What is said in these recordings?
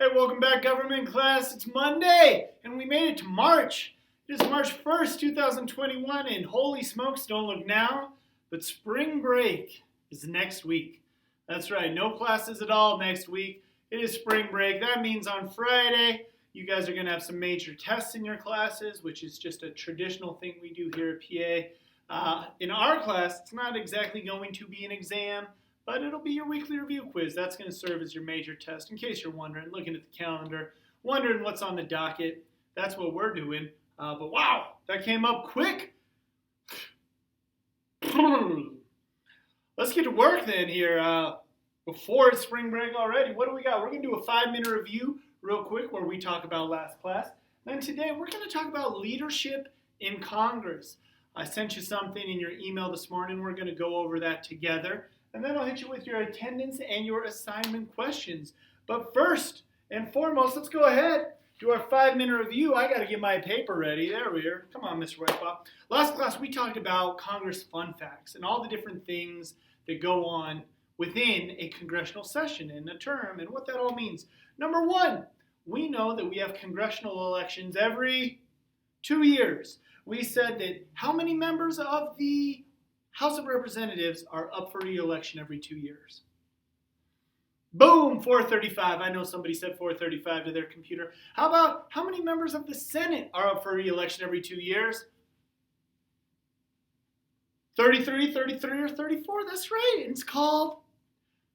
Hey, welcome back, government class. It's Monday, and we made it to March. It is March 1st, 2021, and holy smokes, don't look now, but spring break is next week. That's right, no classes at all next week. It is spring break. That means on Friday, you guys are going to have some major tests in your classes, which is just a traditional thing we do here at PA. In our class, it's not exactly going to be an exam, but it'll be your weekly review quiz. That's going to serve as your major test. In case you're wondering, looking at the calendar, wondering what's on the docket, that's what we're doing. But wow, that came up quick. Let's get to work then here. Before it's spring break already, what do we got? We're going to do a 5-minute review real quick where we talk about last class. Then today we're going to talk about leadership in Congress. I sent you something in your email this morning. We're going to go over that together. And then I'll hit you with your attendance and your assignment questions. But first and foremost, let's go ahead, do our 5-minute review. I got to get my paper ready. There we are. Come on, Mr. Whitebox. Last class, we talked about Congress fun facts and all the different things that go on within a congressional session and a term and what that all means. Number one, we know that we have congressional elections every 2 years. We said that how many members of the House of Representatives are up for re-election every 2 years? Boom, 435. I know somebody said 435 to their computer. How about how many members of the Senate are up for re-election every 2 years? 33, 33, or 34. That's right. It's called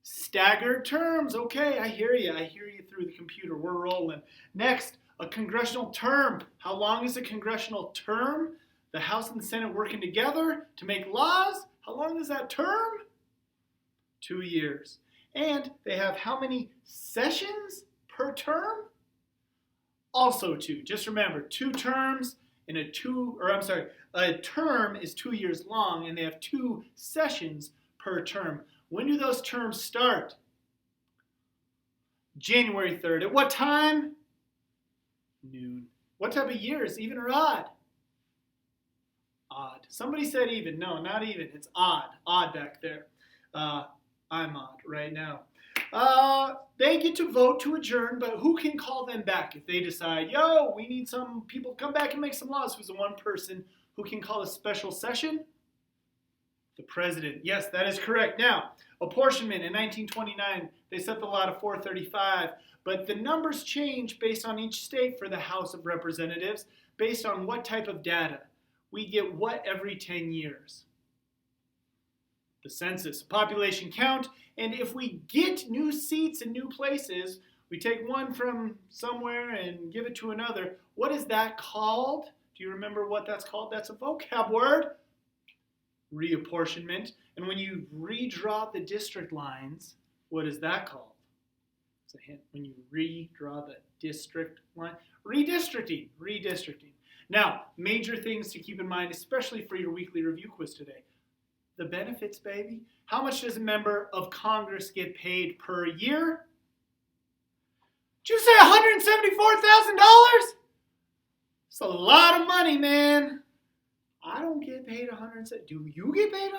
staggered terms. Okay, I hear you. I hear you through the computer. We're rolling. Next, a congressional term. How long is a congressional term? The House and the Senate working together to make laws. How long is that term? 2 years. And they have how many sessions per term? Also 2. Just remember, 2 terms in a term is 2 years long, and they have 2 sessions per term. When do those terms start? January 3rd. At what time? Noon. What type of year? Is even or odd? Odd. Somebody said even. No, not even. It's odd. Odd back there. I'm odd right now. They get to vote to adjourn, but who can call them back if they decide, yo, we need some people to come back and make some laws? Who's the one person who can call a special session? The president. Yes, that is correct. Now, apportionment in 1929, they set the law to 435, but the numbers change based on each state for the House of Representatives, based on what type of data. We get what every 10 years? The census, population count, and if we get new seats in new places, we take one from somewhere and give it to another. What is that called? Do you remember what that's called? That's a vocab word. Reapportionment. And when you redraw the district lines, what is that called? It's a hint. When you redraw the district line, redistricting. Now, major things to keep in mind, especially for your weekly review quiz today. The benefits, baby. How much does a member of Congress get paid per year? Did you say $174,000? It's a lot of money, man. I don't get paid $174,000. Do you get paid $174,000?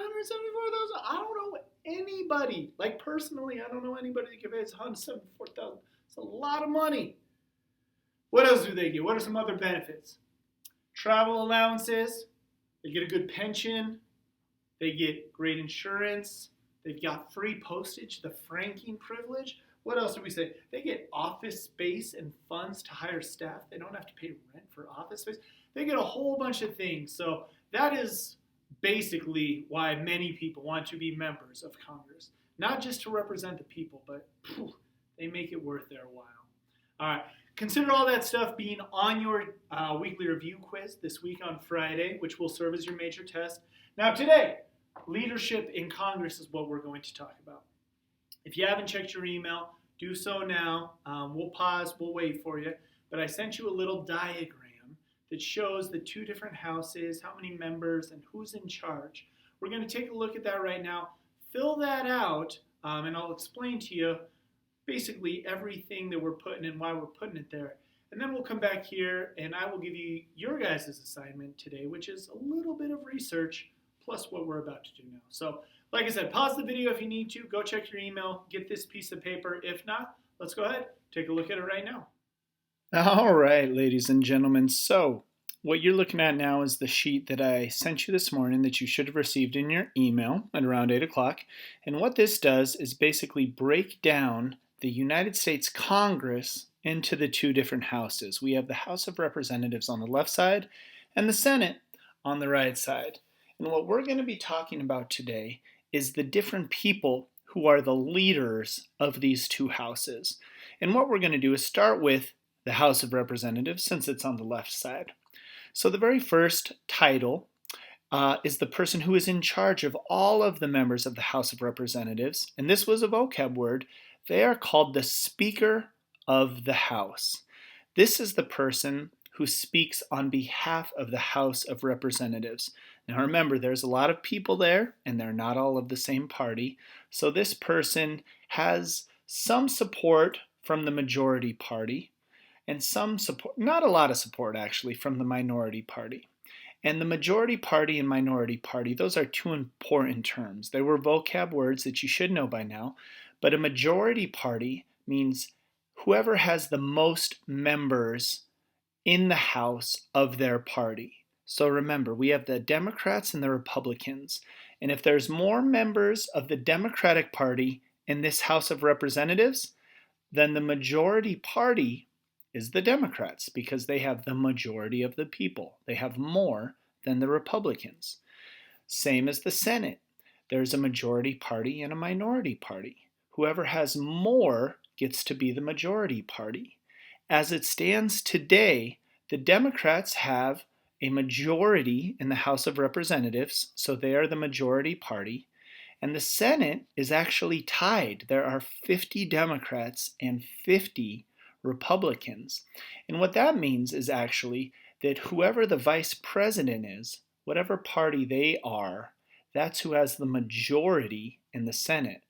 I don't know anybody. Like personally, I don't know anybody that gets paid $174,000. It's a lot of money. What else do they get? What are some other benefits? Travel allowances. They get a good pension. They get great insurance. They've got free postage, the franking privilege. What else do we say? They get office space and funds to hire staff. They don't have to pay rent for office space. They get a whole bunch of things. So that is basically why many people want to be members of Congress. Not just to represent the people, but they make it worth their while. All right. Consider all that stuff being on your weekly review quiz this week on Friday, which will serve as your major test. Now today, leadership in Congress is what we're going to talk about. If you haven't checked your email, do so now. We'll pause, we'll wait for you. But I sent you a little diagram that shows the 2 different houses, how many members, and who's in charge. We're going to take a look at that right now. Fill that out, and I'll explain to you basically everything that we're putting and why we're putting it there. And then we'll come back here, and I will give you your guys' assignment today, which is a little bit of research plus what we're about to do now. So, like I said, pause the video if you need to. Go check your email. Get this piece of paper. If not, let's go ahead, Take a look at it right now. All right, ladies and gentlemen. So, what you're looking at now is the sheet that I sent you this morning that you should have received in your email at around 8 o'clock. And what this does is basically break down the United States Congress into the two different houses. We have the House of Representatives on the left side and the Senate on the right side. And what we're going to be talking about today is the different people who are the leaders of these two houses. And what we're going to do is start with the House of Representatives, since it's on the left side. So the very first title is the person who is in charge of all of the members of the House of Representatives, and this was a vocab word. They are called the Speaker of the House. This is the person who speaks on behalf of the House of Representatives. Now remember, there's a lot of people there, and they're not all of the same party, so this person has some support from the majority party, and some support, not a lot of support actually, from the minority party. And the majority party and minority party, those are two important terms. They were vocab words that you should know by now, but a majority party means whoever has the most members in the House of their party. So remember, we have the Democrats and the Republicans, and if there's more members of the Democratic Party in this House of Representatives, then the majority party is the Democrats, because they have the majority of the people. They have more than the Republicans. Same as the Senate. There's a majority party and a minority party. Whoever has more gets to be the majority party. As it stands today, the Democrats have a majority in the House of Representatives, so they are the majority party. And the Senate is actually tied. There are 50 Democrats and 50 Republicans. And what that means is actually that whoever the vice president is, whatever party they are, that's who has the majority in the Senate.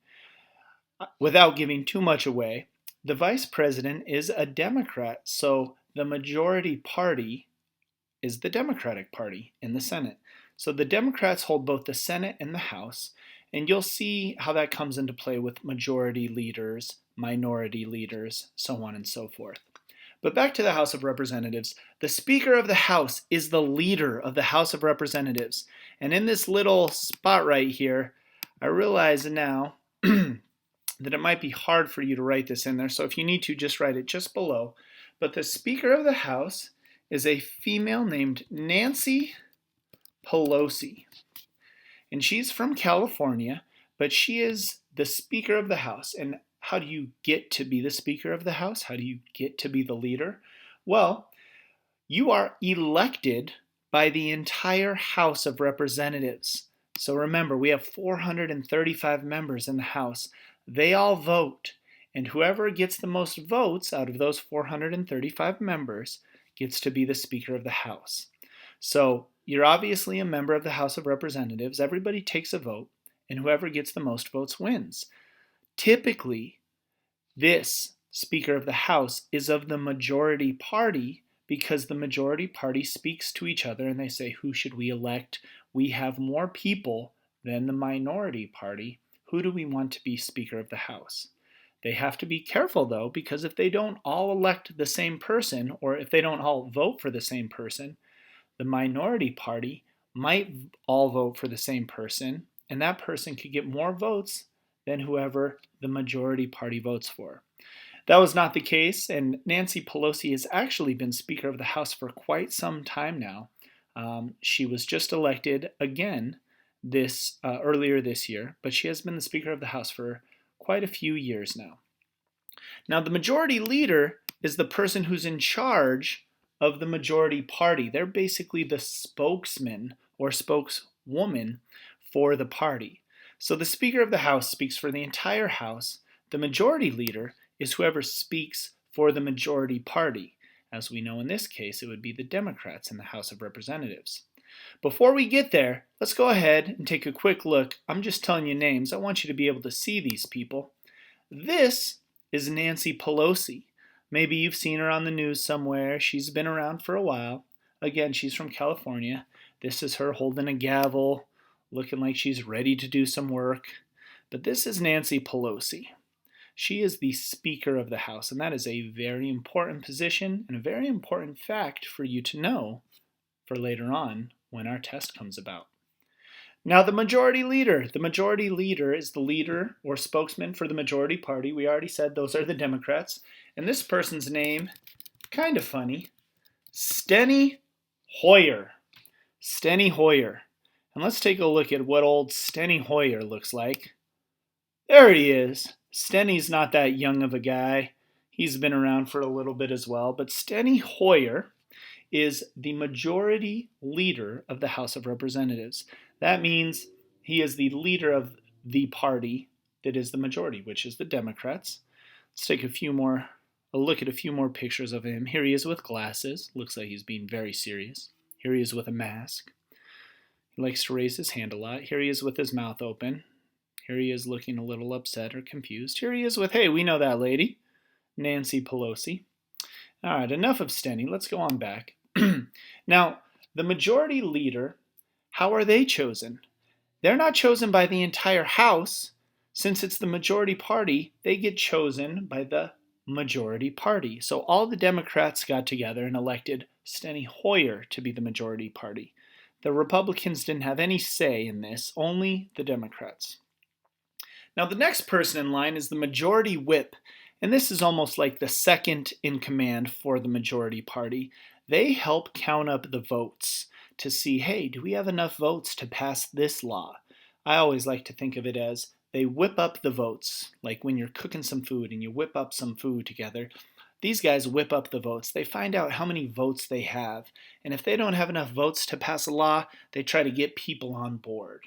Without giving too much away, the vice president is a Democrat, so the majority party is the Democratic Party in the Senate. So the Democrats hold both the Senate and the House, and you'll see how that comes into play with majority leaders, minority leaders, so on and so forth. But back to the House of Representatives. The Speaker of the House is the leader of the House of Representatives. And in this little spot right here, I realize now that it might be hard for you to write this in there, so if you need to, just write it just below. But the Speaker of the House is a female named Nancy Pelosi. And she's from California, but she is the Speaker of the House. And how do you get to be the Speaker of the House? How do you get to be the leader? Well, you are elected by the entire House of Representatives. So remember, we have 435 members in the House. They all vote. And whoever gets the most votes out of those 435 members gets to be the Speaker of the House. So you're obviously a member of the House of Representatives. Everybody takes a vote, and whoever gets the most votes wins. Typically, this Speaker of the House is of the majority party, because the majority party speaks to each other and they say, who should we elect? We have more people than the minority party. Who do we want to be Speaker of the House? They have to be careful, though, because if they don't all elect the same person, or if they don't all vote for the same person, the minority party might all vote for the same person, and that person could get more votes than whoever the majority party votes for. That was not the case, and Nancy Pelosi has actually been Speaker of the House for quite some time now. She was just elected again earlier this year, but she has been the Speaker of the House for quite a few years now. Now, the majority leader is the person who's in charge of the majority party. They're basically the spokesman or spokeswoman for the party. So the Speaker of the House speaks for the entire House. The majority leader is whoever speaks for the majority party. As we know in this case, it would be the Democrats in the House of Representatives. Before we get there, let's go ahead and take a quick look. I'm just telling you names. I want you to be able to see these people. This is Nancy Pelosi. Maybe you've seen her on the news somewhere. She's been around for a while. Again, she's from California. This is her holding a gavel, looking like she's ready to do some work. But this is Nancy Pelosi. She is the Speaker of the House, and that is a very important position and a very important fact for you to know for later on when our test comes about. Now, the majority leader. The majority leader is the leader or spokesman for the majority party. We already said those are the Democrats. And this person's name, kind of funny, Steny Hoyer. Steny Hoyer. And let's take a look at what old Steny Hoyer looks like. There he is. Steny's not that young of a guy. He's been around for a little bit as well. But Steny Hoyer is the majority leader of the House of Representatives. That means he is the leader of the party that is the majority, which is the Democrats. Let's take a look at a few more pictures of him. Here he is with glasses. Looks like he's being very serious. Here he is with a mask. He likes to raise his hand a lot. Here he is with his mouth open. Here he is looking a little upset or confused. Here he is with, hey, we know that lady, Nancy Pelosi. All right, enough of Steny. Let's go on back. Now, the majority leader, how are they chosen? They're not chosen by the entire House. Since it's the majority party, they get chosen by the majority party. So all the Democrats got together and elected Steny Hoyer to be the majority party. The Republicans didn't have any say in this, only the Democrats. Now, the next person in line is the majority whip. And this is almost like the second in command for the majority party. They help count up the votes to see, hey, do we have enough votes to pass this law? I always like to think of it as they whip up the votes, like when you're cooking some food and you whip up some food together. These guys whip up the votes. They find out how many votes they have. And if they don't have enough votes to pass a law, they try to get people on board.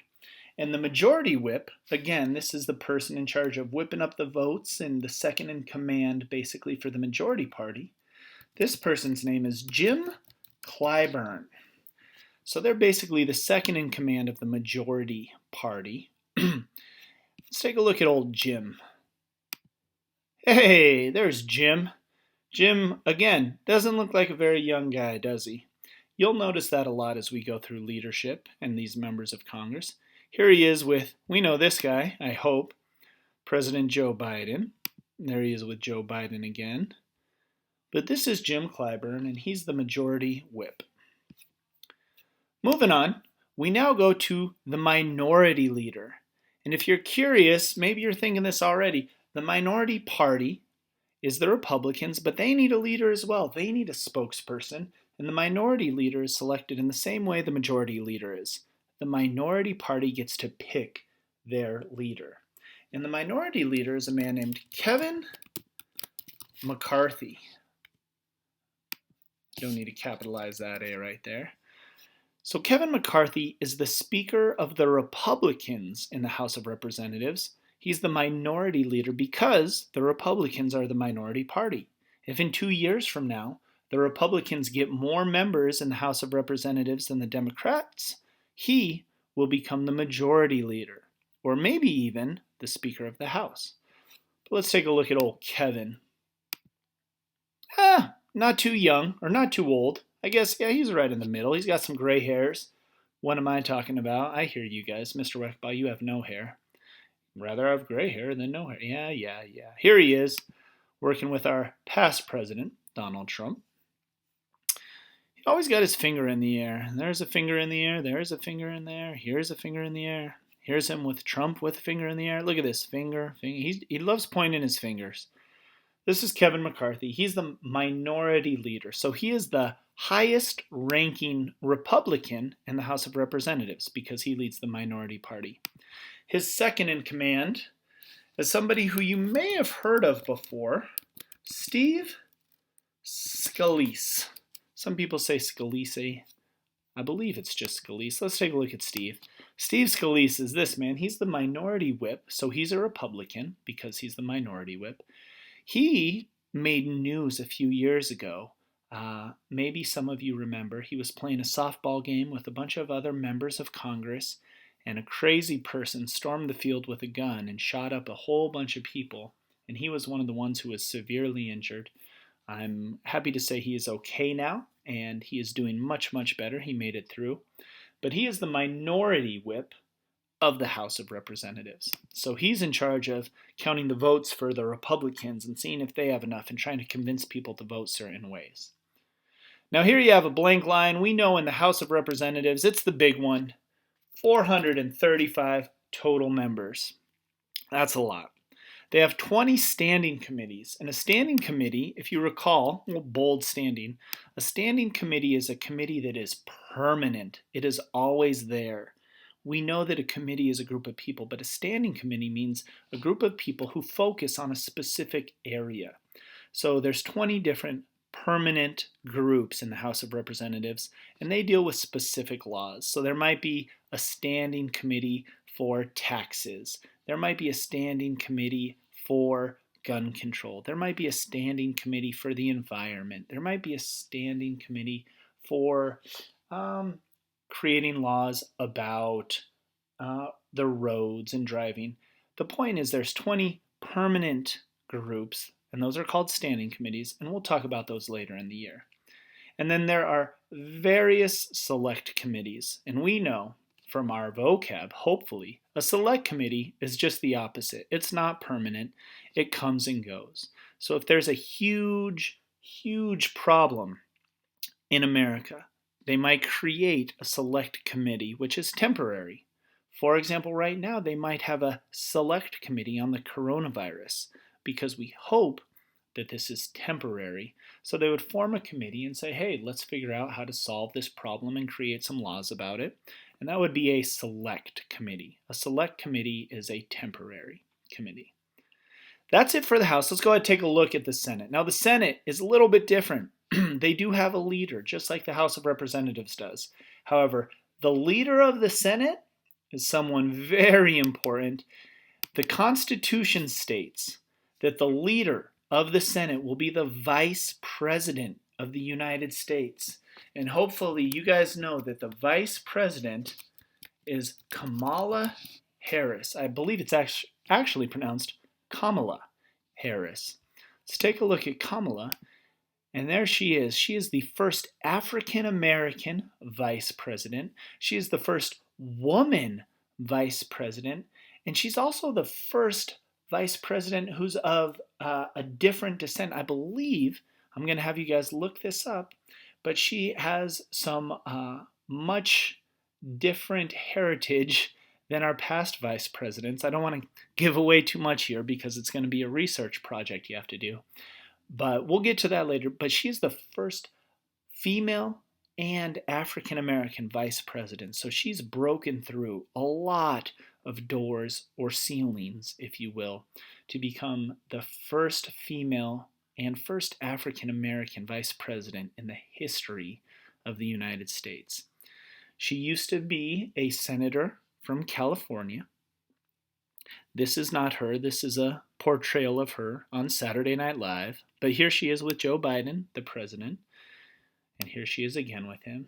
And the majority whip, again, this is the person in charge of whipping up the votes and the second in command basically for the majority party. This person's name is Jim Clyburn. So they're basically the second in command of the majority party. Let's take a look at old Jim. Hey, there's Jim. Jim, again, doesn't look like a very young guy, does he? You'll notice that a lot as we go through leadership and these members of Congress. Here he is with, we know this guy, I hope, President Joe Biden. There he is with Joe Biden again. But this is Jim Clyburn, and he's the majority whip. Moving on, we now go to the minority leader. And if you're curious, maybe you're thinking this already, the minority party is the Republicans, but they need a leader as well. They need a spokesperson, and the minority leader is selected in the same way the majority leader is. The minority party gets to pick their leader. And the minority leader is a man named Kevin McCarthy. Don't need to capitalize that A right there. So Kevin McCarthy is the Speaker of the Republicans in the House of Representatives. He's the minority leader because the Republicans are the minority party. If in 2 years from now, the Republicans get more members in the House of Representatives than the Democrats, he will become the majority leader, or maybe even the Speaker of the House. But let's take a look at old Kevin. Not too young, or not too old. I guess, yeah, he's right in the middle. He's got some gray hairs. What am I talking about? I hear you guys. Mr. Weckball, you have no hair. Rather have gray hair than no hair. Yeah. Here he is, working with our past president, Donald Trump. He always got his finger in the air. There's a finger in the air. There's a finger in there. Here's a finger in the air. Here's him with Trump with a finger in the air. Look at this finger. He loves pointing his fingers. This is Kevin McCarthy. He's the minority leader. So he is the highest ranking Republican in the House of Representatives because he leads the minority party. His second in command is somebody who you may have heard of before, Steve Scalise. Some people say Scalise. I believe it's just Scalise. Let's take a look at Steve. Steve Scalise is this man. He's the minority whip, so he's a Republican because he's the minority whip. He made news a few years ago. Maybe some of you remember. He was playing a softball game with a bunch of other members of Congress, and a crazy person stormed the field with a gun and shot up a whole bunch of people, and he was one of the ones who was severely injured. I'm happy to say he is okay now, and he is doing much, much better. He made it through. But he is the minority whip of the House of Representatives. So he's in charge of counting the votes for the Republicans and seeing if they have enough and trying to convince people to vote certain ways. Now here you have a blank line. We know in the House of Representatives, it's the big one, 435 total members. That's a lot. They have 20 standing committees. And a standing committee, if you recall, bold standing, a standing committee is a committee that is permanent. It is always there. We know that a committee is a group of people, but a standing committee means a group of people who focus on a specific area. So there's 20 different permanent groups in the House of Representatives, and they deal with specific laws. So there might be a standing committee for taxes. There might be a standing committee for gun control. There might be a standing committee for the environment. There might be a standing committee for creating laws about the roads and driving. The point is there's 20 permanent groups, and those are called standing committees, and we'll talk about those later in the year. And then there are various select committees, and we know from our vocab, hopefully, a select committee is just the opposite. It's not permanent. It comes and goes. So if there's a huge, huge problem in America, they might create a select committee, which is temporary. For example, right now, they might have a select committee on the coronavirus because we hope that this is temporary. So they would form a committee and say, hey, let's figure out how to solve this problem and create some laws about it. And that would be a select committee. A select committee is a temporary committee. That's it for the House. Let's go ahead and take a look at the Senate. Now, the Senate is a little bit different. They do have a leader, just like the House of Representatives does. However, the leader of the Senate is someone very important. The Constitution states that the leader of the Senate will be the Vice President of the United States. And hopefully you guys know that the Vice President is Kamala Harris. I believe it's actually pronounced Kamala Harris. Let's take a look at Kamala. And there she is. She is the first African American vice president. She is the first woman vice president. And she's also the first vice president who's of a different descent. I believe, I'm going to have you guys look this up, but she has some much different heritage than our past vice presidents. I don't want to give away too much here because it's going to be a research project you have to do. But we'll get to that later. But she's the first female and African American vice president. So she's broken through a lot of doors or ceilings, if you will, to become the first female and first African American vice president in the history of the United States. She used to be a senator from California. This is not her. This is a portrayal of her on Saturday Night Live. But here she is with Joe Biden, the president. And here she is again with him.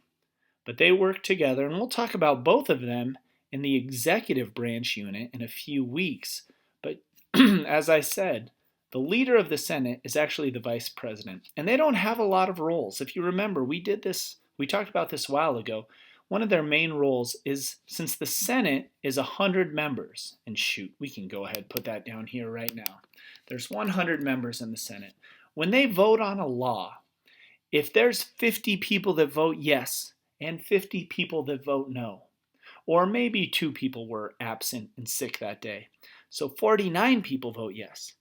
But they work together, and we'll talk about both of them in the executive branch unit in a few weeks. But as I said, the leader of the Senate is actually the vice president. And they don't have a lot of roles. If you remember, we talked about this a while ago. One of their main roles is, since the Senate is 100 members, and shoot, we can go ahead and put that down here right now. There's 100 members in the Senate. When they vote on a law, if there's 50 people that vote yes and 50 people that vote no, or maybe 2 people were absent and sick that day, so 49 people vote yes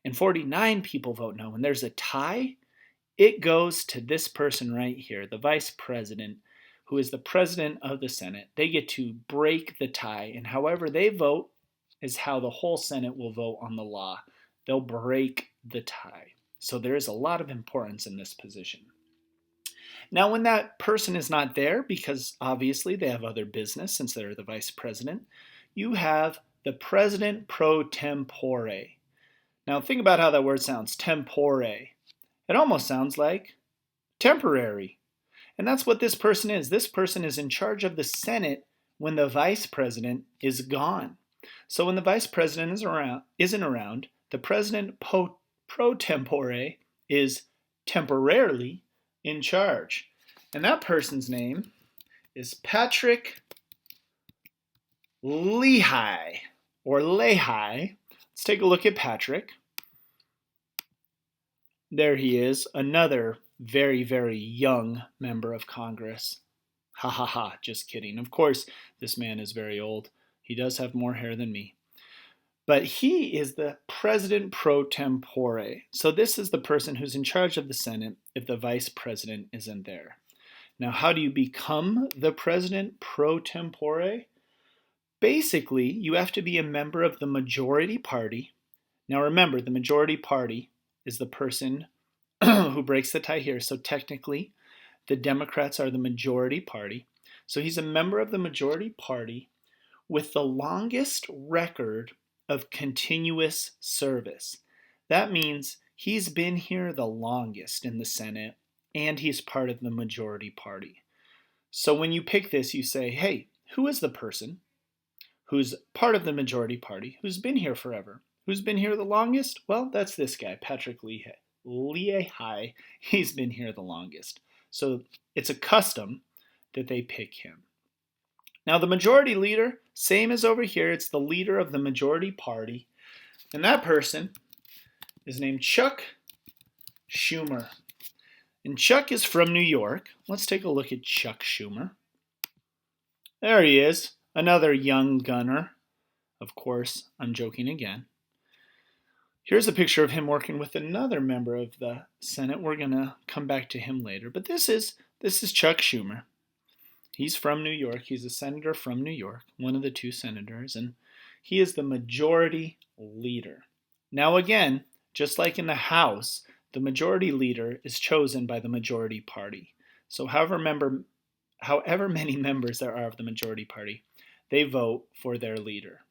and 49 people vote no, and there's a tie, it goes to this person right here, the vice president, who is the president of the Senate. They get to break the tie, and however they vote is how the whole Senate will vote on the law. They'll break the tie. So there is a lot of importance in this position. Now, when that person is not there, because obviously they have other business since they're the vice president, you have the president pro-tempore. Now, think about how that word sounds, tempore. It almost sounds like temporary. And that's what this person is. This person is in charge of the Senate when the vice president is gone. So when the vice president isn't around, the president pro tempore is temporarily in charge. And that person's name is Patrick Lehi or Lehi. Let's take a look at Patrick. There he is, another very, very young member of Congress. Ha ha ha, just kidding. Of course, this man is very old. He does have more hair than me. But he is the president pro-tempore. So this is the person who's in charge of the Senate if the vice president isn't there. Now, how do you become the president pro-tempore? Basically, you have to be a member of the majority party. Now remember, the majority party is the person who breaks the tie here. So technically, the Democrats are the majority party. So he's a member of the majority party with the longest record of continuous service. That means he's been here the longest in the Senate and he's part of the majority party. So when you pick this, you say, hey, who is the person who's part of the majority party, who's been here forever? Who's been here the longest? Well, that's this guy, Patrick Leahy. He's been here the longest. So it's a custom that they pick him. Now the majority leader, same as over here, it's the leader of the majority party. And that person is named Chuck Schumer. And Chuck is from New York. Let's take a look at Chuck Schumer. There he is, another young gunner. Of course, I'm joking again. Here's a picture of him working with another member of the Senate. We're going to come back to him later. But this is Chuck Schumer. He's from New York. He's a senator from New York, one of the two senators, and he is the majority leader. Now again, just like in the House, the majority leader is chosen by the majority party. So however many members there are of the majority party, they vote for their leader.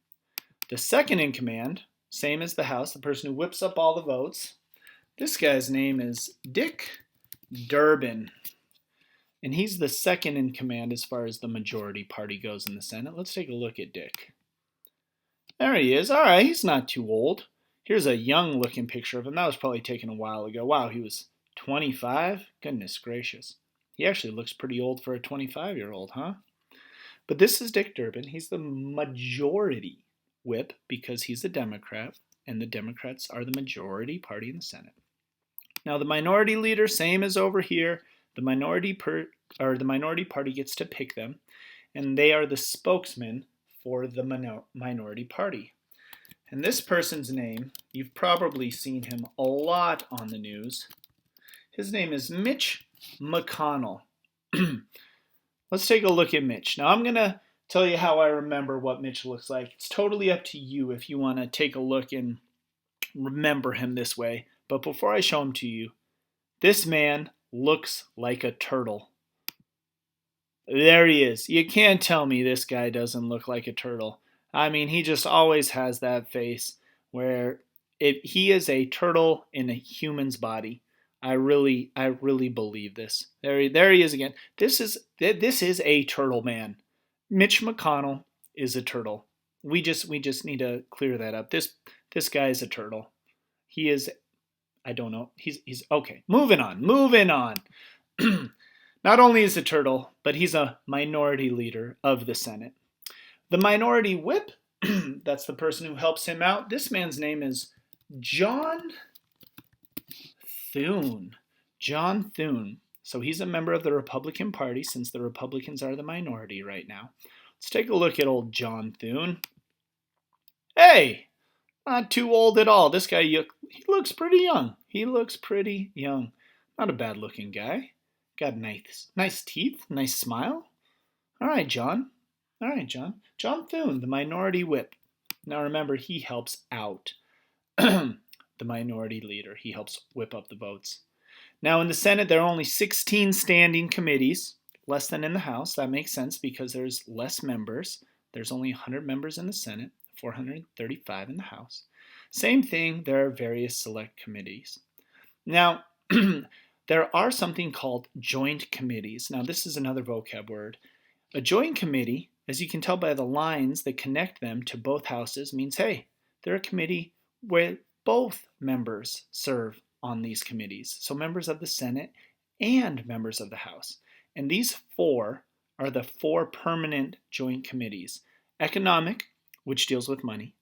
The second in command, same as the House, the person who whips up all the votes, this guy's name is Dick Durbin. And he's the second in command as far as the majority party goes in the Senate. Let's take a look at Dick. There he is. All right, he's not too old. Here's a young looking picture of him. That was probably taken a while ago. Wow, he was 25? Goodness gracious. He actually looks pretty old for a 25-year-old, huh? But this is Dick Durbin. He's the majority whip because he's a Democrat, and the Democrats are the majority party in the Senate. Now the minority leader, same as over here. The minority party gets to pick them, and they are the spokesman for the minority party. And this person's name, you've probably seen him a lot on the news. His name is Mitch McConnell. Let's take a look at Mitch. Now I'm going to tell you how I remember what Mitch looks like. It's totally up to you if you want to take a look and remember him this way. But before I show him to you, this man looks like a turtle. There he is. You can't tell me this guy doesn't look like a turtle. I mean, he just always has that face where he is a turtle in a human's body. I really believe this. There he is again. This is a turtle man. Mitch McConnell is a turtle. We just need to clear that up. This guy is a turtle. He is, I don't know. He's okay. Moving on. Not only is a turtle, but he's a minority leader of the Senate. The minority whip, that's the person who helps him out. This man's name is John Thune. John Thune. So he's a member of the Republican Party since the Republicans are the minority right now. Let's take a look at old John Thune. Hey, not too old at all. This guy, he looks pretty young. Not a bad looking guy. Got nice teeth, nice smile. All right, John. John Thune, the minority whip. Now remember, he helps out the minority leader. He helps whip up the votes. Now in the Senate, there are only 16 standing committees, less than in the House. That makes sense because there's less members. There's only 100 members in the Senate, 435 in the House. Same thing, there are various select committees. Now, there are something called joint committees. Now, this is another vocab word. A joint committee, as you can tell by the lines that connect them to both houses, means, hey, they're a committee where both members serve on these committees. So members of the Senate and members of the House. And these four are the four permanent joint committees. Economic, which deals with money.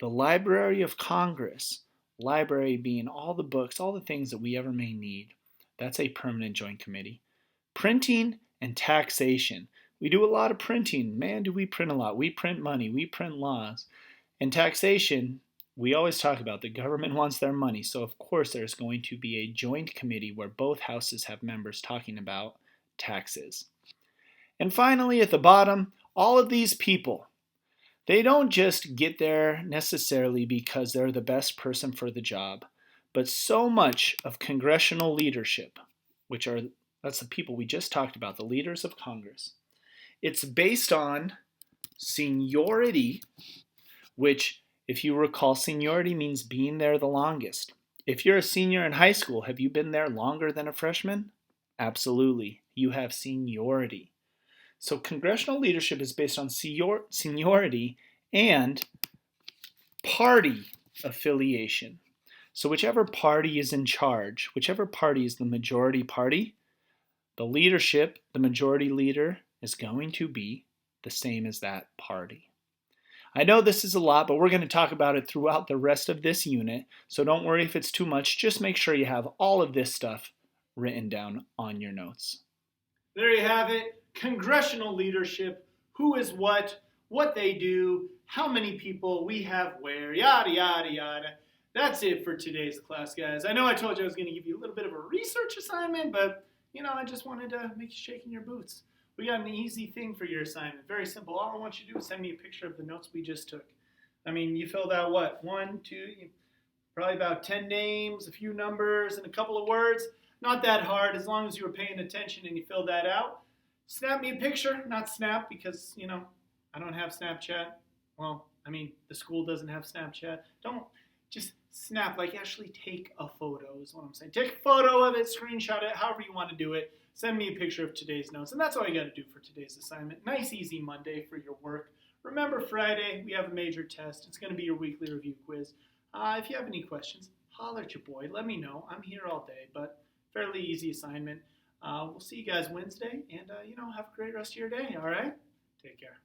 The Library of Congress, library being all the books, all the things that we ever may need. That's a permanent joint committee. Printing and taxation. We do a lot of printing. Man, do we print a lot. We print money. We print laws. And taxation, we always talk about the government wants their money. So, of course, there's going to be a joint committee where both houses have members talking about taxes. And finally, at the bottom, all of these people, they don't just get there necessarily because they're the best person for the job, but so much of congressional leadership, that's the people we just talked about, the leaders of Congress, it's based on seniority, which, if you recall, seniority means being there the longest. If you're a senior in high school, have you been there longer than a freshman? Absolutely. You have seniority. So congressional leadership is based on seniority and party affiliation. So whichever party is in charge, whichever party is the majority party, the leadership, the majority leader, is going to be the same as that party. I know this is a lot, but we're going to talk about it throughout the rest of this unit, so don't worry if it's too much. Just make sure you have all of this stuff written down on your notes. There you have it. Congressional leadership, who is what they do, how many people we have where, yada, yada, yada. That's it for today's class, guys. I know I told you I was going to give you a little bit of a research assignment, but, I just wanted to make you shake in your boots. We got an easy thing for your assignment. Very simple. All I want you to do is send me a picture of the notes we just took. You filled out what? 1, 2, probably about 10 names, a few numbers, and a couple of words. Not that hard as long as you were paying attention and you filled that out. Snap me a picture, not snap because, I don't have Snapchat. Well, the school doesn't have Snapchat. Don't just snap, actually take a photo is what I'm saying. Take a photo of it, screenshot it, however you want to do it. Send me a picture of today's notes. And that's all you got to do for today's assignment. Nice, easy Monday for your work. Remember, Friday, we have a major test. It's going to be your weekly review quiz. If you have any questions, holler at your boy. Let me know. I'm here all day, but fairly easy assignment. We'll see you guys Wednesday, and, have a great rest of your day, all right? Take care.